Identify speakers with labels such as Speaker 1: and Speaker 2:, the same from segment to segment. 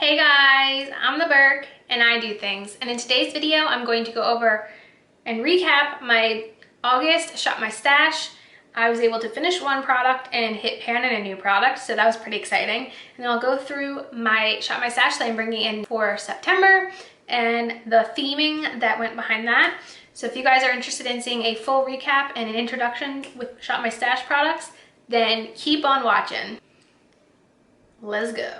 Speaker 1: Hey guys, I'm the Burke and I do things, and in today's video I'm going to go over and recap my August Shop My Stash. I was able to finish one product and hit pan in a new product, so that was pretty exciting. And then I'll go through my Shop My Stash that I'm bringing in for September and the theming that went behind that. So if you guys are interested in seeing a full recap and an introduction with Shop My Stash products, then keep on watching. Let's go.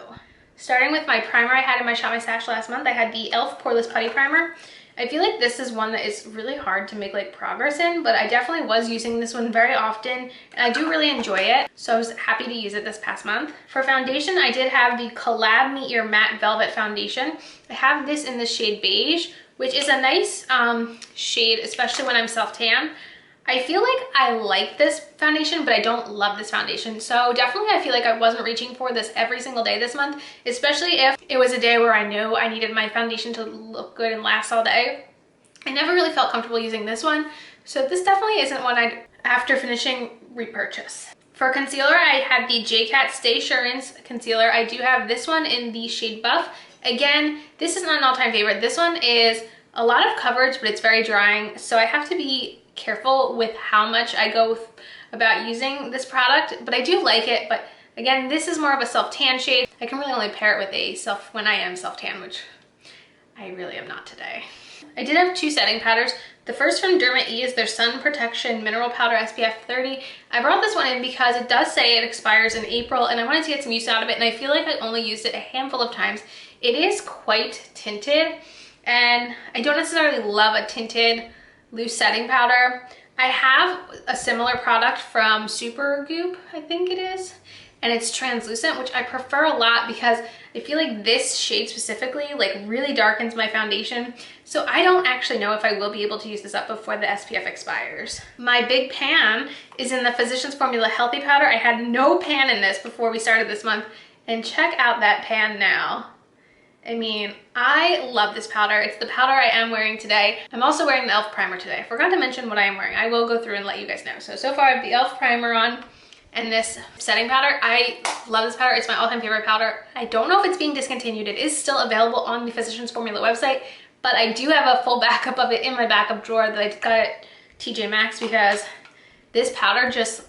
Speaker 1: Starting with my primer I had in my Shop My Stash last month, I had the e.l.f. Poreless Putty Primer. I feel like this is one that is really hard to make progress in, but I definitely was using this one very often and I do really enjoy it. So I was happy to use it this past month. For foundation, I did have the Collab Me Your Matte Velvet Foundation. I have this in the shade Beige, which is a nice shade, especially when I'm self-tan. I feel like I like this foundation, but I don't love this foundation. So definitely I feel like I wasn't reaching for this every single day this month, especially if it was a day where I knew I needed my foundation to look good and last all day. I never really felt comfortable using this one. So this definitely isn't one I'd, after finishing, repurchase. For concealer, I had the JCat Stay Assurance Concealer. I do have this one in the shade Buff. Again, this is not an all-time favorite. This one is a lot of coverage, but it's very drying. So I have to be careful with how much I go about using this product, but I do like it. But again, this is more of a self-tan shade. I can really only pair it with when I am self-tan, which I really am not today. I did have two setting powders. The first from Derma E is their Sun Protection Mineral Powder SPF 30. I brought this one in because it does say it expires in April and I wanted to get some use out of it, and I feel like I only used it a handful of times. It is quite tinted and I don't necessarily love a tinted loose setting powder. I have a similar product from Supergoop, I think it is, and it's translucent, which I prefer a lot because I feel like this shade specifically really darkens my foundation. So I don't actually know if I will be able to use this up before the SPF expires. My big pan is in the Physicians Formula Healthy Powder. I had no pan in this before we started this month, and check out that pan now. I mean, I love this powder. It's the powder I am wearing today. I'm also wearing the e.l.f. primer today. I forgot to mention what I am wearing. I will go through and let you guys know. So far I have the e.l.f. primer on and this setting powder. I love this powder. It's my all-time favorite powder. I don't know if it's being discontinued. It is still available on the Physicians Formula website, but I do have a full backup of it in my backup drawer that I got at TJ Maxx because this powder just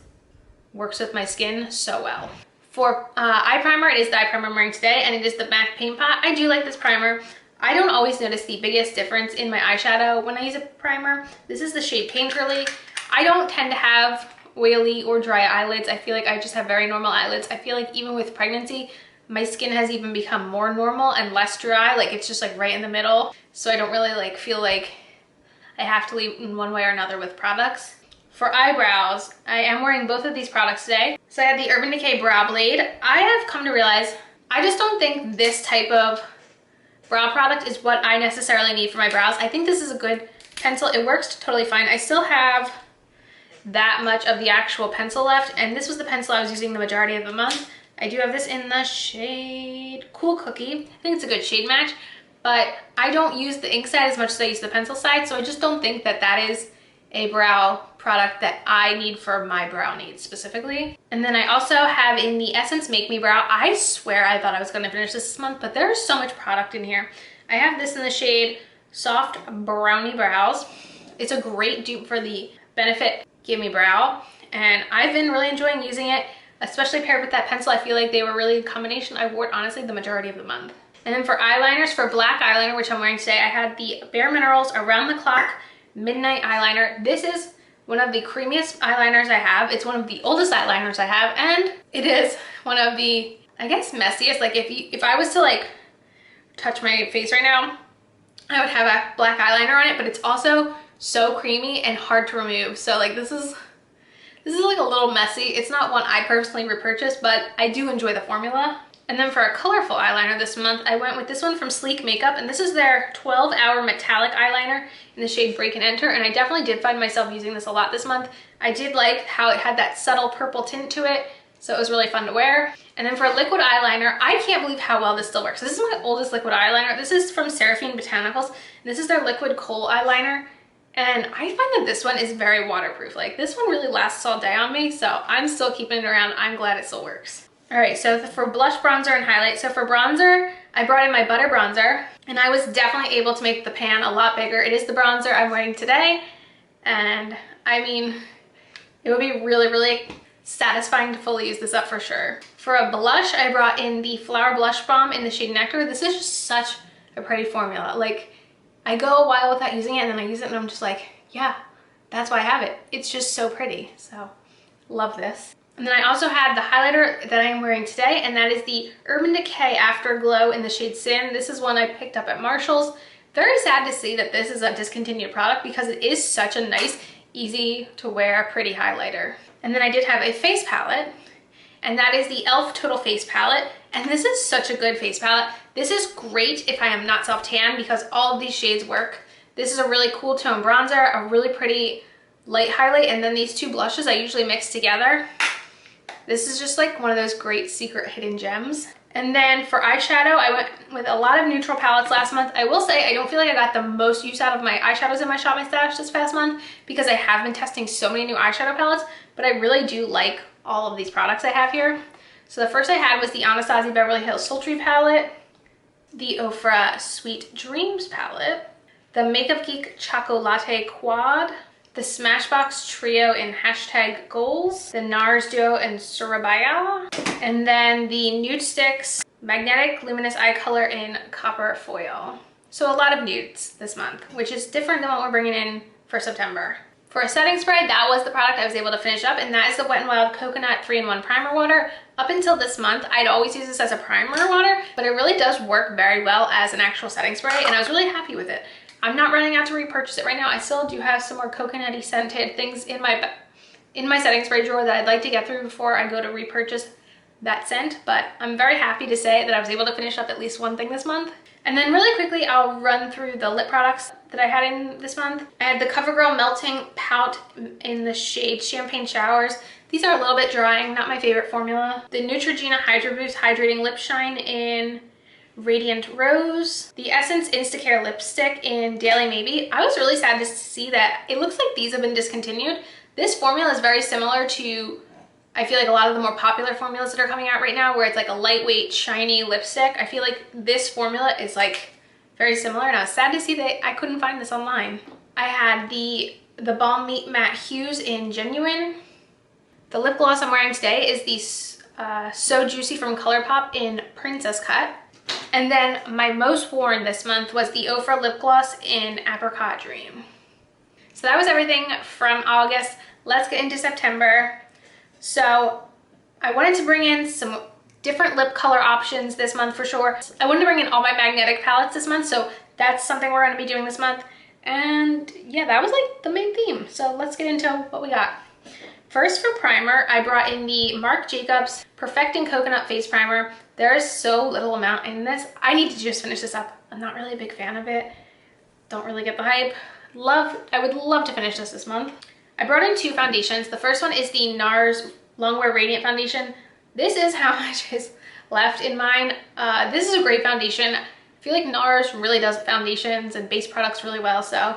Speaker 1: works with my skin so well. For eye primer, it is the eye primer I'm wearing today, and it is the MAC Paint Pot. I do like this primer. I don't always notice the biggest difference in my eyeshadow when I use a primer. This is the shade Painterly. I don't tend to have oily or dry eyelids. I feel like I just have very normal eyelids. I feel like even with pregnancy, my skin has even become more normal and less dry. It's just right in the middle. So I don't really feel like I have to leave in one way or another with products. For eyebrows, I am wearing both of these products today. So I have the Urban Decay Brow Blade. I have come to realize I just don't think this type of brow product is what I necessarily need for my brows. I think this is a good pencil. It works totally fine. I still have that much of the actual pencil left, and this was the pencil I was using the majority of the month. I do have this in the shade Cool Cookie. I think it's a good shade match, but I don't use the ink side as much as I use the pencil side, so I just don't think that that is a brow product that I need for my brow needs specifically. And then I also have in the Essence Make Me Brow. I swear I thought I was going to finish this month, but there's so much product in here. I have this in the shade Soft Brownie Brows. It's a great dupe for the Benefit Give Me Brow, and I've been really enjoying using it, especially paired with that pencil. I feel like they were really a combination. I wore it honestly the majority of the month. And then for eyeliners, for black eyeliner, which I'm wearing today, I had the bareMinerals Around the Clock Midnight Eyeliner. This is one of the creamiest eyeliners I have. It's one of the oldest eyeliners I have, and it is one of the, I guess, messiest. If I was to touch my face right now, I would have a black eyeliner on it, but it's also so creamy and hard to remove. So this is a little messy. It's not one I personally repurchased, but I do enjoy the formula. And then for a colorful eyeliner this month, I went with this one from Sleek Makeup, and this is their 12-hour metallic eyeliner in the shade Break and Enter, and I definitely did find myself using this a lot this month. I did like how it had that subtle purple tint to it, so it was really fun to wear. And then for a liquid eyeliner, I can't believe how well this still works. This is my oldest liquid eyeliner. This is from Seraphine Botanicals, and this is their liquid kohl eyeliner, and I find that this one is very waterproof. This one really lasts all day on me, so I'm still keeping it around. I'm glad it still works. All right, so for blush, bronzer, and highlight. So for bronzer, I brought in my butter bronzer, and I was definitely able to make the pan a lot bigger. It is the bronzer I'm wearing today, and I mean, it would be really, really satisfying to fully use this up for sure. For a blush, I brought in the Flower Blush Balm in the shade Nectar. This is just such a pretty formula. Like, I go a while without using it, and then I use it and I'm just like, yeah, that's why I have it. It's just so pretty, so love this. And then I also had the highlighter that I am wearing today, and that is the Urban Decay Afterglow in the shade Sin. This is one I picked up at Marshall's. Very sad to see that this is a discontinued product because it is such a nice, easy to wear, pretty highlighter. And then I did have a face palette, and that is the e.l.f. Total Face Palette. And this is such a good face palette. This is great if I am not self-tan because all of these shades work. This is a really cool tone bronzer, a really pretty light highlight, and then these two blushes I usually mix together. This is just like one of those great secret hidden gems. And then for eyeshadow, I went with a lot of neutral palettes last month. I will say I don't feel like I got the most use out of my eyeshadows in my Shop My Stash this past month because I have been testing so many new eyeshadow palettes, but I really do like all of these products I have here. So the first I had was the Anastasia Beverly Hills Sultry palette, the Ofra Sweet Dreams palette, the Makeup Geek Choco Latte Quad, the Smashbox Trio in Hashtag Goals, the NARS Duo in Surabaya, and then the Nude Sticks Magnetic Luminous Eye Color in Copper Foil. So a lot of nudes this month, which is different than what we're bringing in for September. For a setting spray, that was the product I was able to finish up, and that is the Wet n Wild Coconut 3-in-1 Primer Water. Up until this month, I'd always use this as a primer water, but it really does work very well as an actual setting spray, and I was really happy with it. I'm not running out to repurchase it right now. I still do have some more coconutty scented things in my setting spray drawer that I'd like to get through before I go to repurchase that scent, but I'm very happy to say that I was able to finish up at least one thing this month. And then really quickly, I'll run through the lip products that I had in this month. I had the CoverGirl Melting Pout in the shade Champagne Showers. These are a little bit drying, not my favorite formula. The Neutrogena Hydro Boost Hydrating Lip Shine in Radiant Rose, the Essence Insta Care lipstick in Daily Maybe. I was really sad to see that it looks like these have been discontinued. This formula is very similar to, I feel like, a lot of the more popular formulas that are coming out right now, where it's like a lightweight, shiny lipstick. I feel like this formula is like very similar, and I was sad to see that I couldn't find this online. I had the Balm Meat Matte Hues in Genuine. The lip gloss I'm wearing today is the So Juicy from Colourpop in Princess Cut. And then my most worn this month was the Ofra lip gloss in Apricot Dream. So that was everything from August. Let's get into September. So I wanted to bring in some different lip color options this month for sure. I wanted to bring in all my magnetic palettes this month, so that's something we're going to be doing this month. And yeah, that was like the main theme. So let's get into what we got. First, for primer, I brought in the Marc Jacobs Perfecting Coconut Face Primer. There is so little amount in this. I need to just finish this up. I'm not really a big fan of it. Don't really get the hype. I would love to finish this month. I brought in two foundations. The first one is the NARS Longwear Radiant Foundation. This is how much is left in mine. This is a great foundation. I feel like NARS really does foundations and base products really well, so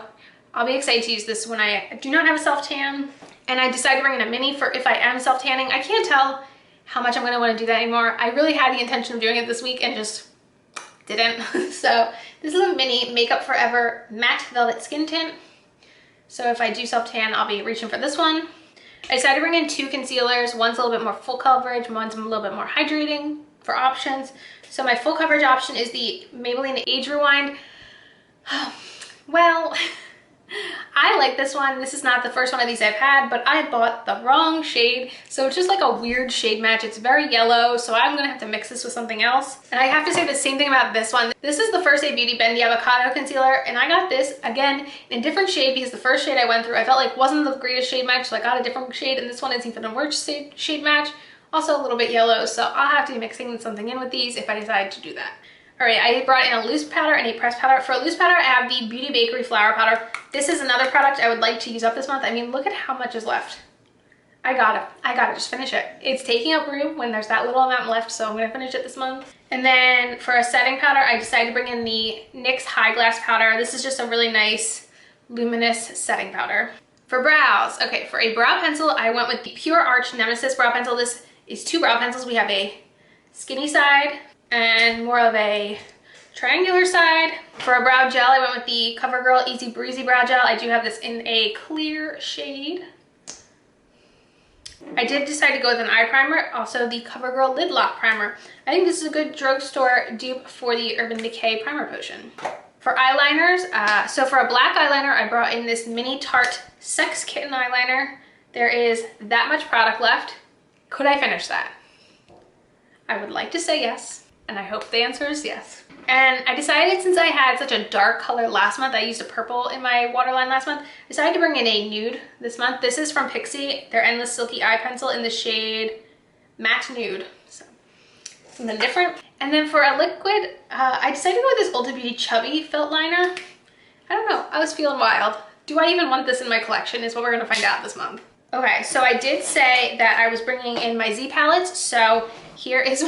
Speaker 1: I'll be excited to use this when I do not have a self-tan. And I decided to bring in a mini for if I am self-tanning. I can't tell how much I'm going to want to do that anymore. I really had the intention of doing it this week and just didn't. So this is a mini Makeup Forever Matte Velvet Skin Tint. So if I do self-tan, I'll be reaching for this one. I decided to bring in two concealers. One's a little bit more full coverage, one's a little bit more hydrating for options. So my full coverage option is the Maybelline Age Rewind. Well, I like this one. This is not the first one of these I've had, but I bought the wrong shade. So it's just like a weird shade match. It's very yellow, so I'm gonna have to mix this with something else. And I have to say the same thing about this one. This is the First Aid Beauty Bendy Avocado Concealer, and I got this, again, in a different shade because the first shade I went through I felt like wasn't the greatest shade match, so I got a different shade, and this one is even a worse shade match. Also a little bit yellow, so I'll have to be mixing something in with these if I decide to do that. All right, I brought in a loose powder and a pressed powder. For a loose powder, I have the Beauty Bakery Flour Powder. This is another product I would like to use up this month. I mean, look at how much is left. I gotta just finish it. It's taking up room when there's that little amount left, so I'm gonna finish it this month. And then for a setting powder, I decided to bring in the NYX High Glass Powder. This is just a really nice, luminous setting powder. For brows, okay, for a brow pencil, I went with the Pure Arch Nemesis Brow Pencil. This is two brow pencils. We have a skinny side and more of a triangular side. For a brow gel, I went with the CoverGirl Easy Breezy Brow Gel. I do have this in a clear shade. I did decide to go with an eye primer, also the CoverGirl Lid Lock Primer. I think this is a good drugstore dupe for the Urban Decay Primer Potion. For eyeliners, so for a black eyeliner, I brought in this mini Tarte Sex Kitten eyeliner. There is that much product left. Could I finish that? I would like to say yes, and I hope the answer is yes. And I decided, since I had such a dark color last month, I used a purple in my waterline last month, I decided to bring in a nude this month. This is from Pixi, their Endless Silky Eye Pencil in the shade Matte Nude. So, something different. And then for a liquid, I decided to go with this Ulta Beauty Chubby Felt Liner. I don't know, I was feeling wild. Do I even want this in my collection is what we're gonna find out this month. Okay, so I did say that I was bringing in my Z palettes, so here is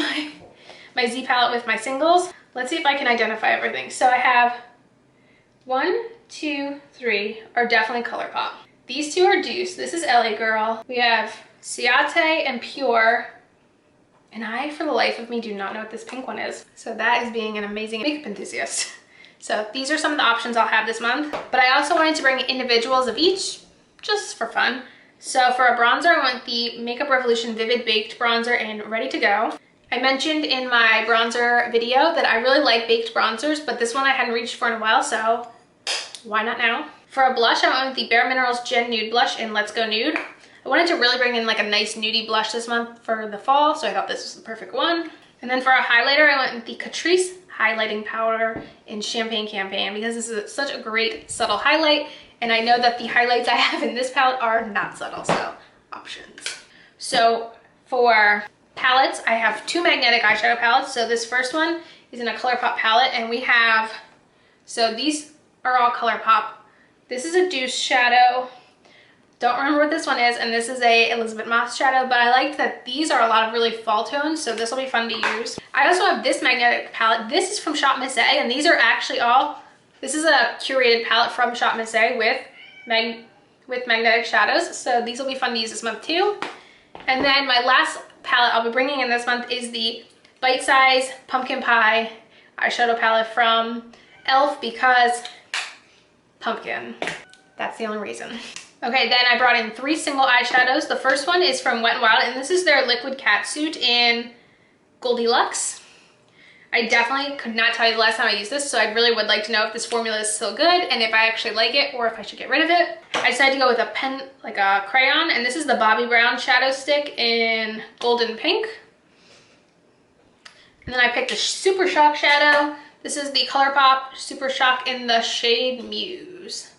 Speaker 1: my Z palette with my singles. Let's see if I can identify everything. So I have 1, 2, 3 are definitely Colourpop. These two are Deuce. This is LA Girl. We have Ciate and Pure. And I, for the life of me, do not know what this pink one is. So that is being an amazing makeup enthusiast. So these are some of the options I'll have this month. But I also wanted to bring individuals of each, just for fun. So for a bronzer, I went the Makeup Revolution Vivid Baked Bronzer in Ready to Go. I mentioned in my bronzer video that I really like baked bronzers, but this one I hadn't reached for in a while, so why not now? For a blush, I went with the bareMinerals Gen Nude Blush in Let's Go Nude. I wanted to really bring in like a nice nudie blush this month for the fall, so I thought this was the perfect one. And then for a highlighter, I went with the Catrice Highlighting Powder in Champagne Campaign, because this is such a great subtle highlight, and I know that the highlights I have in this palette are not subtle, so options. So for palettes, I have 2 magnetic eyeshadow palettes. So this first one is in a Colourpop palette, and we have, so these are all Colourpop. This is a Deuce shadow. Don't remember what this one is, and this is a Elizabeth Moss shadow, but I like that these are a lot of really fall tones, so this will be fun to use. I also have this magnetic palette. This is from Shop Miss A, and these are actually all, this is a curated palette from Shop Miss A with magnetic shadows, so these will be fun to use this month too. And then my last palette I'll be bringing in this month is the Bite Size Pumpkin Pie eyeshadow palette from e.l.f. because pumpkin. That's the only reason. Okay, then I brought in 3 single eyeshadows. The first one is from Wet n Wild, and this is their Liquid Catsuit in Goldilocks. I definitely could not tell you the last time I used this, so I really would like to know if this formula is still good and if I actually like it or if I should get rid of it. I decided to go with a pen, like a crayon, and this is the Bobbi Brown Shadow Stick in Golden Pink. And then I picked a Super Shock shadow. This is the Colourpop Super Shock in the shade Muse.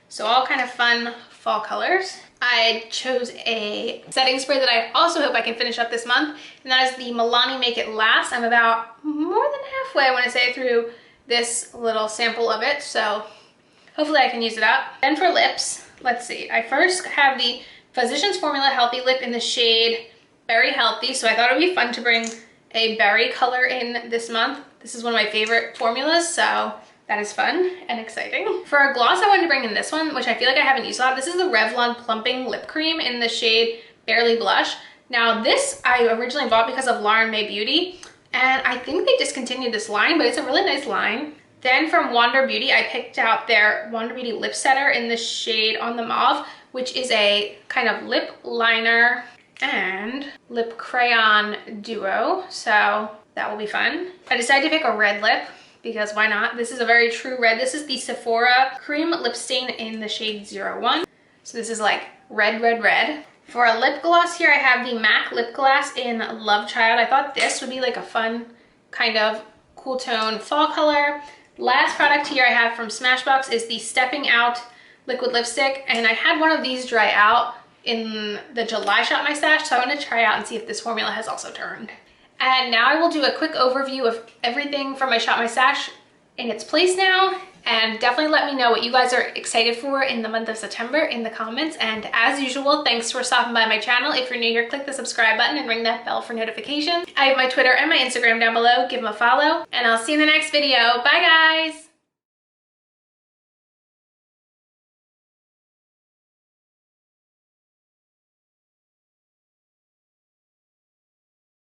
Speaker 1: So all kind of fun fall colors. I chose a setting spray that I also hope I can finish up this month, and that is the Milani Make It Last. I'm about more than halfway, I want to say, through this little sample of it, so hopefully I can use it up. Then for lips, let's see. I first have the Physicians Formula Healthy Lip in the shade Berry Healthy, so I thought it would be fun to bring a berry color in this month. This is one of my favorite formulas, so that is fun and exciting. For a gloss, I wanted to bring in this one, which I feel like I haven't used a lot. This is the Revlon Plumping Lip Cream in the shade Barely Blush. Now this I originally bought because of Lauren May Beauty, and I think they discontinued this line, but it's a really nice line. Then from Wander Beauty, I picked out their Wander Beauty Lip Setter in the shade On the Mauve, which is a kind of lip liner and lip crayon duo, so that will be fun. I decided to pick a red lip, because why not? This is a very true red. This is the Sephora Cream Lip Stain in the shade 01. So this is like red, red, red. For a lip gloss here, I have the MAC Lip Gloss in Love Child. I thought this would be like a fun kind of cool tone fall color. Last product here I have from Smashbox is the Stepping Out Liquid Lipstick, and I had one of these dry out in the July Shop My Stash, so I want to try out and see if this formula has also turned. And now I will do a quick overview of everything from my Shop My Stash in its place now. And definitely let me know what you guys are excited for in the month of September in the comments. And as usual, thanks for stopping by my channel. If you're new here, click the subscribe button and ring that bell for notifications. I have my Twitter and my Instagram down below. Give them a follow. And I'll see you in the next video. Bye, guys!